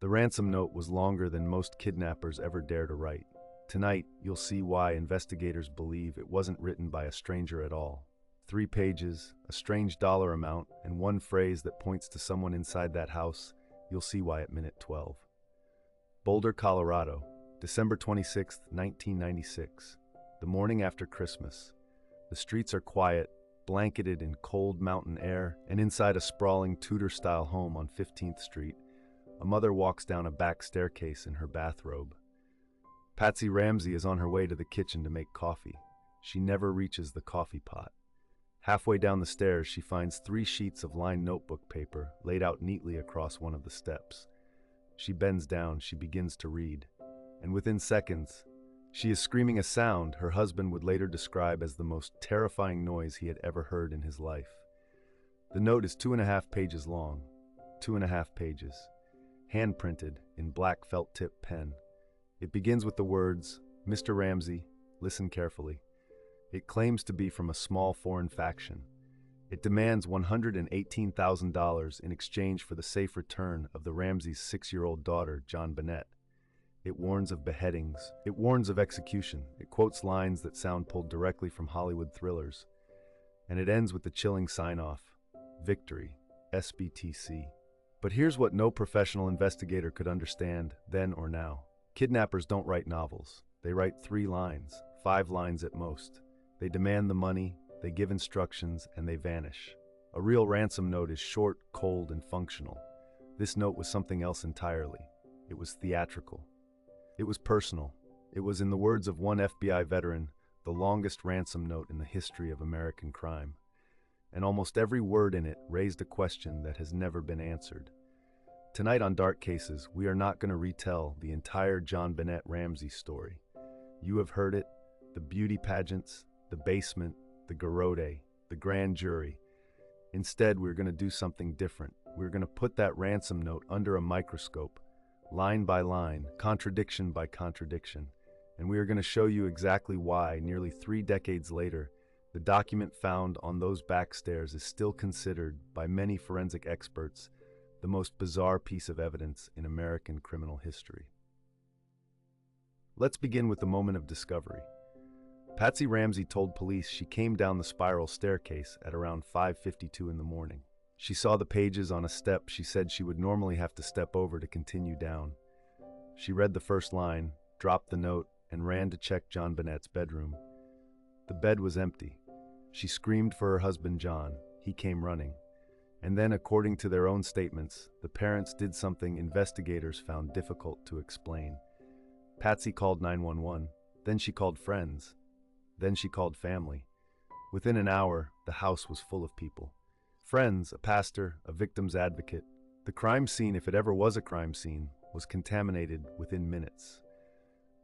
The ransom note was longer than most kidnappers ever dare to write. Tonight, you'll see why investigators believe it wasn't written by a stranger at all. 3 pages, a strange dollar amount, and one phrase that points to someone inside that house. You'll see why at minute 12. Boulder, Colorado, December 26, 1996. The morning after Christmas. The streets are quiet, blanketed in cold mountain air, and inside a sprawling Tudor-style home on 15th Street, a mother walks down a back staircase in her bathrobe. Patsy Ramsey is on her way to the kitchen to make coffee. She never reaches the coffee pot. Halfway down the stairs, she finds 3 sheets of lined notebook paper laid out neatly across one of the steps. She bends down, she begins to read, and within seconds, she is screaming a sound her husband would later describe as the most terrifying noise he had ever heard in his life. The note is 2.5 pages long, 2.5 pages, hand-printed in black felt-tip pen. It begins with the words, "Mr. Ramsey, listen carefully." It claims to be from a small foreign faction. It demands $118,000 in exchange for the safe return of the Ramsey's 6-year-old daughter, JonBenét. It warns of beheadings. It warns of execution. It quotes lines that sound pulled directly from Hollywood thrillers. And it ends with the chilling sign-off, "Victory, SBTC." But here's what no professional investigator could understand, then or now. Kidnappers don't write novels. They write 3 lines, 5 lines at most. They demand the money, they give instructions, and they vanish. A real ransom note is short, cold, and functional. This note was something else entirely. It was theatrical. It was personal. It was, in the words of one FBI veteran, the longest ransom note in the history of American crime. And almost every word in it raised a question that has never been answered. Tonight on Dark Cases, we are not going to retell the entire JonBenét Ramsey story. You have heard it, the beauty pageants, the basement, the garrote, the grand jury. Instead, we're going to do something different. We're going to put that ransom note under a microscope, line by line, contradiction by contradiction. And we are going to show you exactly why, nearly 3 decades later, the document found on those back stairs is still considered, by many forensic experts, the most bizarre piece of evidence in American criminal history. Let's begin with the moment of discovery. Patsy Ramsey told police she came down the spiral staircase at around 5:52 in the morning. She saw the pages on a step she said she would normally have to step over to continue down. She read the first line, dropped the note, and ran to check JonBenét's bedroom. The bed was empty. She screamed for her husband John. He came running. And then, according to their own statements, the parents did something investigators found difficult to explain. Patsy called 911. Then she called friends. Then she called family. Within an hour, the house was full of people. Friends, a pastor, a victim's advocate. The crime scene, if it ever was a crime scene, was contaminated within minutes.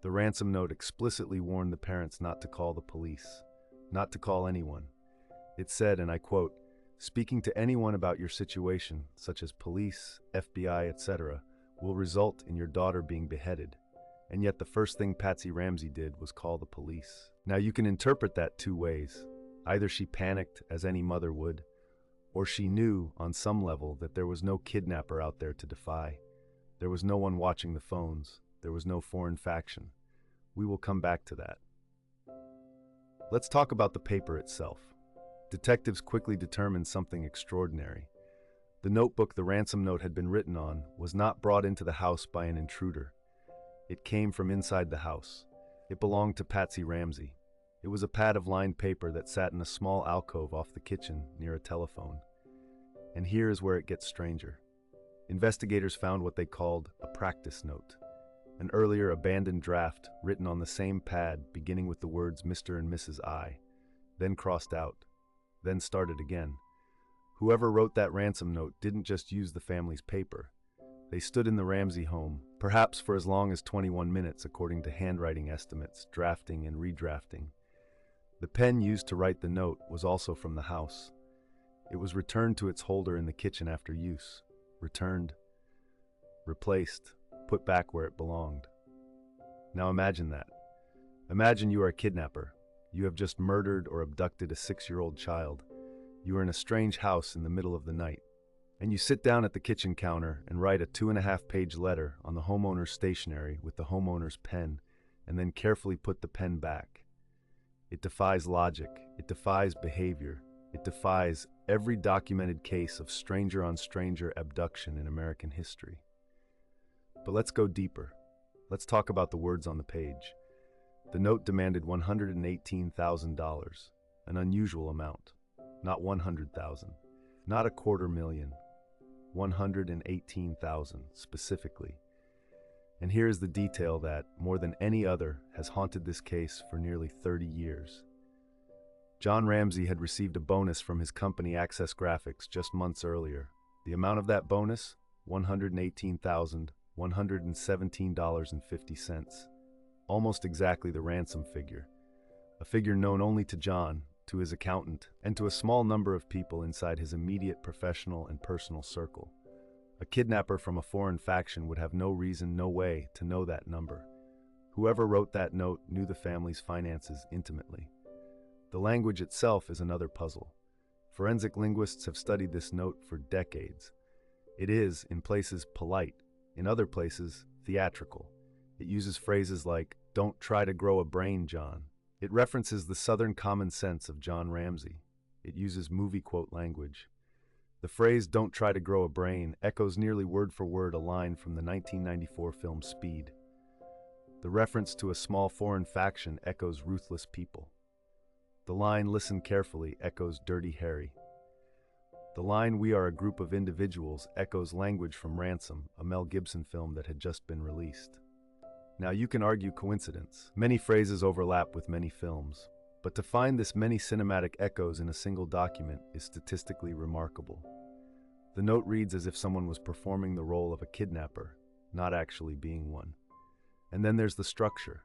The ransom note explicitly warned the parents not to call the police, not to call anyone. It said, and I quote, "Speaking to anyone about your situation, such as police, FBI, etc., will result in your daughter being beheaded." And yet the first thing Patsy Ramsey did was call the police. Now you can interpret that 2 ways. Either she panicked, as any mother would, or she knew, on some level, that there was no kidnapper out there to defy. There was no one watching the phones. There was no foreign faction. We will come back to that. Let's talk about the paper itself. Detectives quickly determined something extraordinary. The notebook the ransom note had been written on was not brought into the house by an intruder. It came from inside the house. It belonged to Patsy Ramsey. It was a pad of lined paper that sat in a small alcove off the kitchen near a telephone. And here is where it gets stranger. Investigators found what they called a practice note, an earlier abandoned draft written on the same pad beginning with the words Mr. and Mrs. I, then crossed out, then started again. Whoever wrote that ransom note didn't just use the family's paper. They stood in the Ramsey home, perhaps for as long as 21 minutes according to handwriting estimates, drafting and redrafting. The pen used to write the note was also from the house. It was returned to its holder in the kitchen after use. Returned, replaced, put back where it belonged. Now imagine that. Imagine you are a kidnapper. You have just murdered or abducted a 6-year-old child. You are in a strange house in the middle of the night. And you sit down at the kitchen counter and write a 2.5-page letter on the homeowner's stationery with the homeowner's pen, and then carefully put the pen back. It defies logic, it defies behavior, it defies every documented case of stranger-on-stranger abduction in American history. But let's go deeper. Let's talk about the words on the page. The note demanded $118,000, an unusual amount. Not 100,000, not $250,000, 118,000 specifically. And here is the detail that, more than any other, has haunted this case for nearly 30 years. John Ramsey had received a bonus from his company Access Graphics just months earlier. The amount of that bonus? $118,117.50. Almost exactly the ransom figure. A figure known only to John, to his accountant, and to a small number of people inside his immediate professional and personal circle. A kidnapper from a foreign faction would have no reason, no way, to know that number. Whoever wrote that note knew the family's finances intimately. The language itself is another puzzle. Forensic linguists have studied this note for decades. It is, in places, polite, in other places, theatrical. It uses phrases like, "Don't try to grow a brain, John." It references the Southern common sense of John Ramsey. It uses movie quote language. The phrase, "Don't try to grow a brain," echoes nearly word for word a line from the 1994 film Speed. The reference to a small foreign faction echoes ruthless people. The line, "Listen carefully," echoes Dirty Harry. The line, "We are a group of individuals," echoes language from Ransom, a Mel Gibson film that had just been released. Now, you can argue coincidence. Many phrases overlap with many films, but to find this many cinematic echoes in a single document is statistically remarkable. The note reads as if someone was performing the role of a kidnapper, not actually being one. And then there's the structure.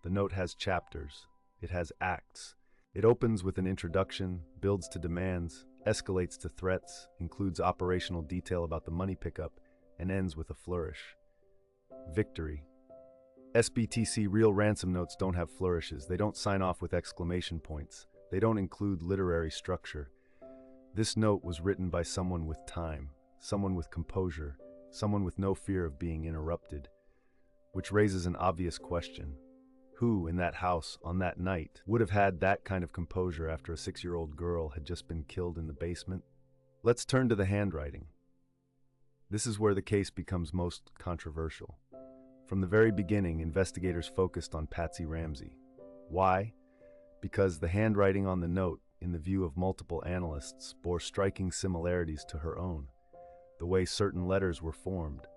The note has chapters. It has acts. It opens with an introduction, builds to demands, escalates to threats, includes operational detail about the money pickup, and ends with a flourish. Victory. SBTC real ransom notes don't have flourishes. They don't sign off with exclamation points. They don't include literary structure. This note was written by someone with time, someone with composure, someone with no fear of being interrupted. Which raises an obvious question. Who, in that house, on that night, would have had that kind of composure after a 6-year-old girl had just been killed in the basement? Let's turn to the handwriting. This is where the case becomes most controversial. From the very beginning, investigators focused on Patsy Ramsey. Why? Because the handwriting on the note, in the view of multiple analysts, bore striking similarities to her own. The way certain letters were formed,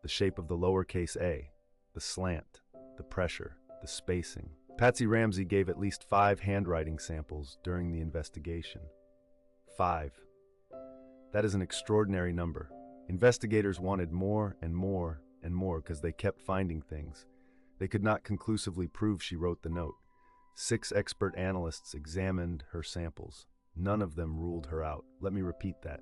the shape of the lowercase a, the slant, the pressure, the spacing. Patsy Ramsey gave at least 5 handwriting samples during the investigation. 5. That is an extraordinary number. Investigators wanted more and more and more because they kept finding things. They could not conclusively prove she wrote the note. 6 expert analysts examined her samples. None of them ruled her out. Let me repeat that.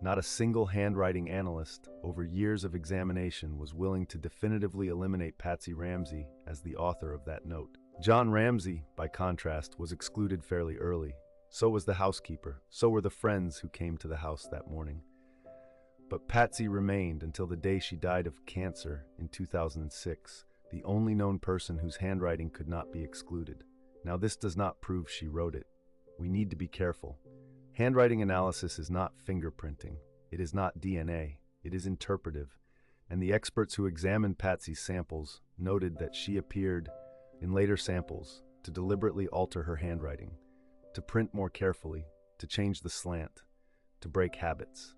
Not a single handwriting analyst, over years of examination, was willing to definitively eliminate Patsy Ramsey as the author of that note. John Ramsey, by contrast, was excluded fairly early. So was the housekeeper. So were the friends who came to the house that morning. But Patsy remained until the day she died of cancer in 2006, the only known person whose handwriting could not be excluded. Now, this does not prove she wrote it. We need to be careful. Handwriting analysis is not fingerprinting. It is not DNA. It is interpretive. And the experts who examined Patsy's samples noted that she appeared, in later samples, to deliberately alter her handwriting, to print more carefully, to change the slant, to break habits.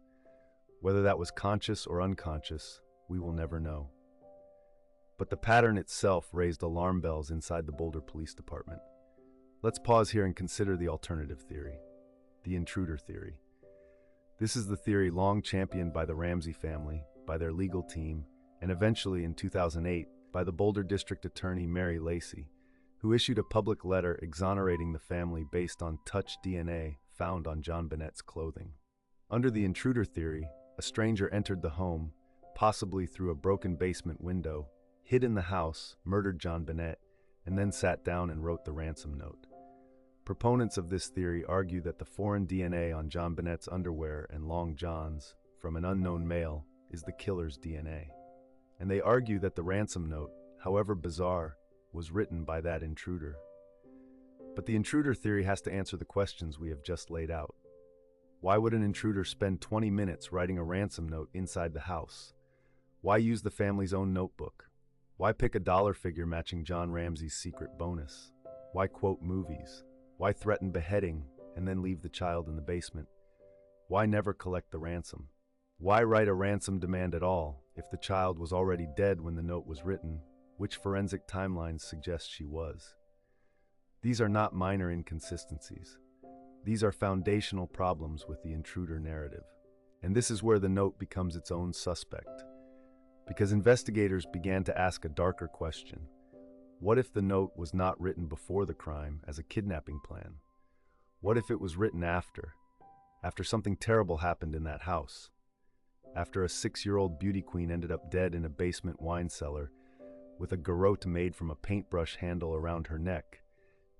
Whether that was conscious or unconscious, we will never know. But the pattern itself raised alarm bells inside the Boulder Police Department. Let's pause here and consider the alternative theory, the intruder theory. This is the theory long championed by the Ramsey family, by their legal team, and eventually in 2008 by the Boulder District Attorney Mary Lacey, who issued a public letter exonerating the family based on touch DNA found on JonBenét's clothing. Under the intruder theory, a stranger entered the home, possibly through a broken basement window, hid in the house, murdered JonBenét, and then sat down and wrote the ransom note. Proponents of this theory argue that the foreign DNA on JonBenét's underwear and long johns, from an unknown male is the killer's DNA. And they argue that the ransom note, however bizarre, was written by that intruder. But the intruder theory has to answer the questions we have just laid out. Why would an intruder spend 20 minutes writing a ransom note inside the house? Why use the family's own notebook? Why pick a dollar figure matching John Ramsey's secret bonus? Why quote movies? Why threaten beheading and then leave the child in the basement? Why never collect the ransom? Why write a ransom demand at all if the child was already dead when the note was written, which forensic timelines suggest she was? These are not minor inconsistencies. These are foundational problems with the intruder narrative. And this is where the note becomes its own suspect. Because investigators began to ask a darker question. What if the note was not written before the crime as a kidnapping plan? What if it was written after something terrible happened in that house? After a 6-year-old beauty queen ended up dead in a basement wine cellar with a garrote made from a paintbrush handle around her neck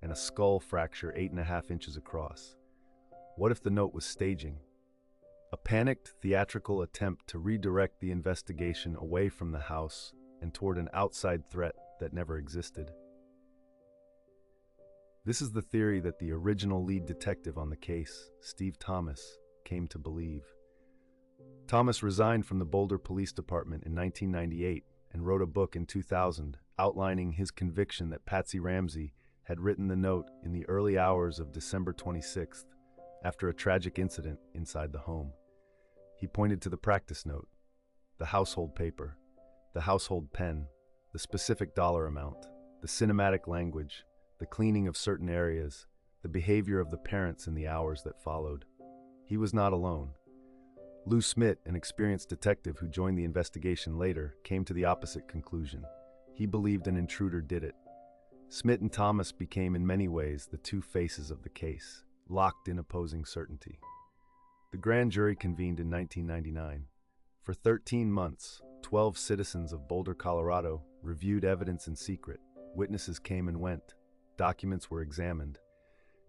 and a skull fracture 8.5 inches across. What if the note was staging? A panicked, theatrical attempt to redirect the investigation away from the house and toward an outside threat that never existed. This is the theory that the original lead detective on the case, Steve Thomas, came to believe. Thomas resigned from the Boulder Police Department in 1998 and wrote a book in 2000 outlining his conviction that Patsy Ramsey had written the note in the early hours of December 26th after a tragic incident inside the home. He pointed to the practice note, the household paper, the household pen, the specific dollar amount, the cinematic language, the cleaning of certain areas, the behavior of the parents in the hours that followed. He was not alone. Lou Smith, an experienced detective who joined the investigation later, came to the opposite conclusion. He believed an intruder did it. Smith and Thomas became in many ways the two faces of the case, locked in opposing certainty. The grand jury convened in 1999. For 13 months, 12 citizens of Boulder, Colorado, reviewed evidence in secret. Witnesses came and went. Documents were examined.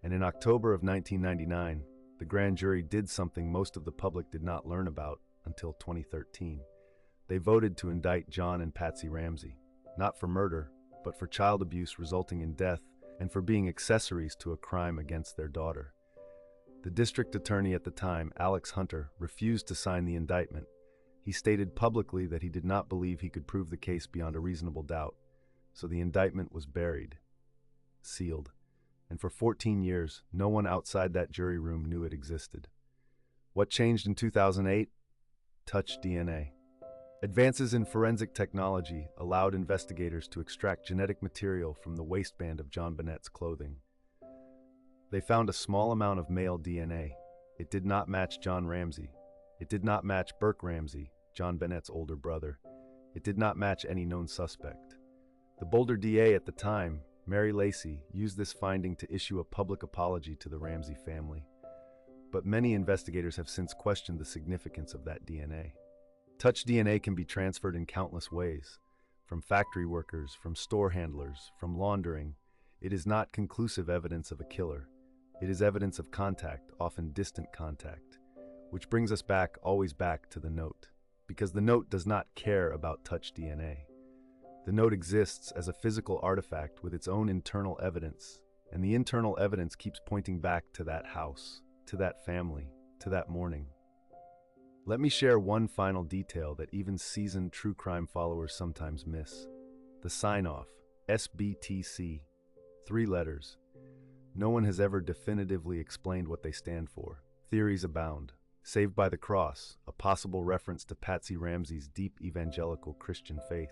And in October of 1999, the grand jury did something most of the public did not learn about until 2013. They voted to indict John and Patsy Ramsey, not for murder, but for child abuse resulting in death and for being accessories to a crime against their daughter. The district attorney at the time, Alex Hunter, refused to sign the indictment. He stated publicly that he did not believe he could prove the case beyond a reasonable doubt, so the indictment was buried, sealed, and for 14 years, no one outside that jury room knew it existed. What changed in 2008? Touch DNA. Advances in forensic technology allowed investigators to extract genetic material from the waistband of JonBenét's clothing. They found a small amount of male DNA. It did not match John Ramsey. It did not match Burke Ramsey, JonBenét's older brother. It did not match any known suspect. The Boulder DA at the time, Mary Lacey, used this finding to issue a public apology to the Ramsey family. But many investigators have since questioned the significance of that DNA. Touch DNA can be transferred in countless ways, from factory workers, from store handlers, from laundering. It is not conclusive evidence of a killer. It is evidence of contact, often distant contact, which brings us always back to the note, because the note does not care about touch DNA. The note exists as a physical artifact with its own internal evidence, and the internal evidence keeps pointing back to that house, to that family, to that morning. Let me share one final detail that even seasoned true crime followers sometimes miss. The sign-off, SBTC, 3 letters. No one has ever definitively explained what they stand for. Theories abound. Saved by the Cross, a possible reference to Patsy Ramsey's deep evangelical Christian faith.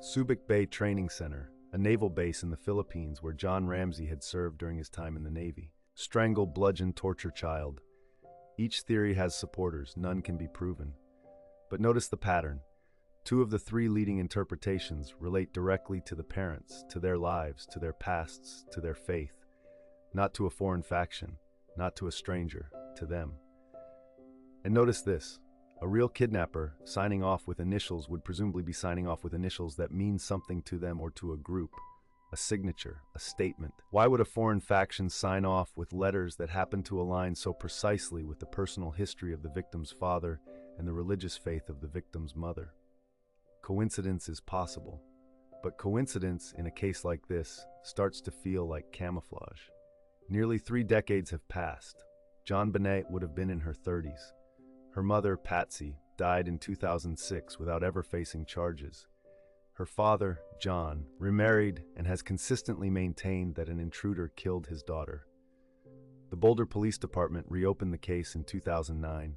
Subic Bay Training Center, a naval base in the Philippines where John Ramsey had served during his time in the Navy. Strangle, bludgeon, torture child. Each theory has supporters, none can be proven. But notice the pattern. 2 of the 3 leading interpretations relate directly to the parents, to their lives, to their pasts, to their faith. Not to a foreign faction, not to a stranger, to them. And notice this. A real kidnapper signing off with initials would presumably be signing off with initials that mean something to them or to a group. A signature, a statement. Why would a foreign faction sign off with letters that happen to align so precisely with the personal history of the victim's father and the religious faith of the victim's mother. Coincidence is possible, but coincidence in a case like this starts to feel like camouflage. Nearly 3 decades have passed. JonBenét would have been in her 30s. Her mother, Patsy, died in 2006 without ever facing charges. Her father, John, remarried and has consistently maintained that an intruder killed his daughter. The Boulder Police Department reopened the case in 2009.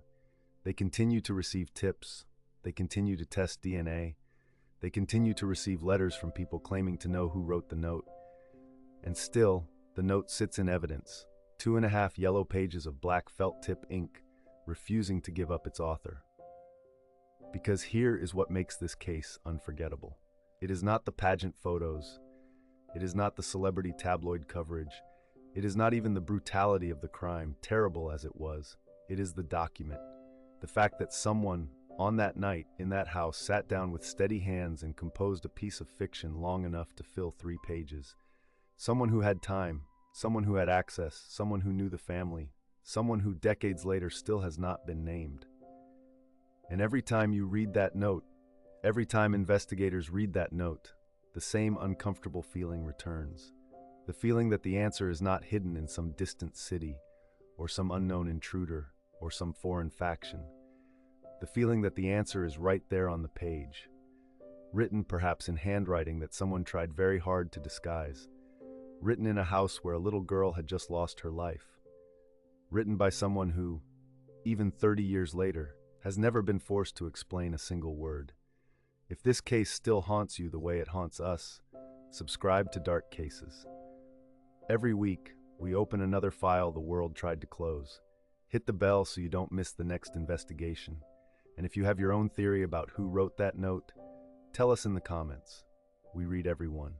They continue to receive tips. They continue to test DNA. They continue to receive letters from people claiming to know who wrote the note. And still, the note sits in evidence, 2.5 yellow pages of black felt tip ink, refusing to give up its author. Because here is what makes this case unforgettable. It is not the pageant photos. It is not the celebrity tabloid coverage. It is not even the brutality of the crime, terrible as it was. It is the document. The fact that someone, on that night, in that house, sat down with steady hands and composed a piece of fiction long enough to fill 3 pages. Someone who had time, someone who had access, someone who knew the family, someone who decades later still has not been named. And every time you read that note, every time investigators read that note, the same uncomfortable feeling returns. The feeling that the answer is not hidden in some distant city, or some unknown intruder, or some foreign faction. The feeling that the answer is right there on the page, written perhaps in handwriting that someone tried very hard to disguise, written in a house where a little girl had just lost her life, written by someone who, even 30 years later, has never been forced to explain a single word. If this case still haunts you the way it haunts us, subscribe to Dark Cases. Every week, we open another file the world tried to close. Hit the bell so you don't miss the next investigation. And if you have your own theory about who wrote that note, tell us in the comments. We read every one.